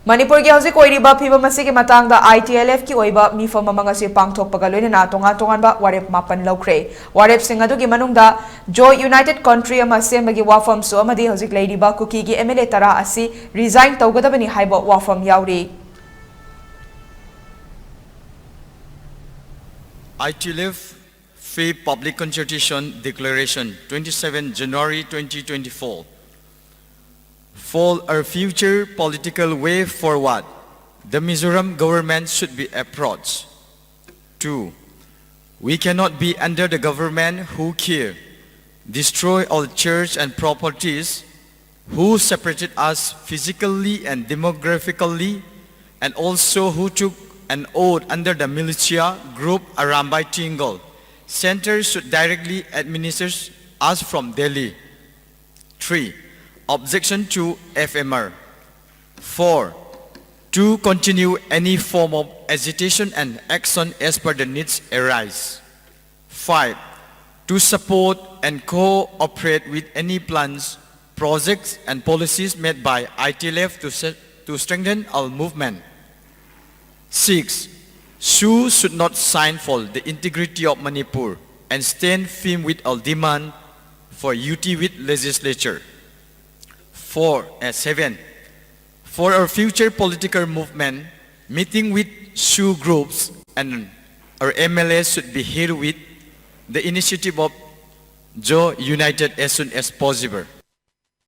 Manipur ki hausi koiriba phiba masi ki matangda ITLF ki oiba meepham amanga si pangthokpaga loinana tongan ba warep mapan loukhre warep sing adu ki manungda joy united country ama sembagi wafam su amadi hausik leiriba kuki ki MLA tara asi resign tougadabani haiba wafam yaori. ITLF Free Public Consultation Declaration 27 January 2024. For our future political way forward, the Mizoram government should be approached. 2. We cannot be under the government who kill, destroy all church and properties, who separated us physically and demographically, and also who took an oath under the militia group Arambai Tingle. Center should directly administer us from Delhi. 3. Objection to FMR. 4. To continue any form of agitation and action as per the needs arise. 5. To support and cooperate with any plans, projects and policies made by ITLF to strengthen our movement. 6. Shu should not sign for the integrity of Manipur and stand firm with our demand for unity with legislature. 7. For our future political movement, meeting with Shu groups and our MLA should be here with the initiative of Joe United as soon as possible.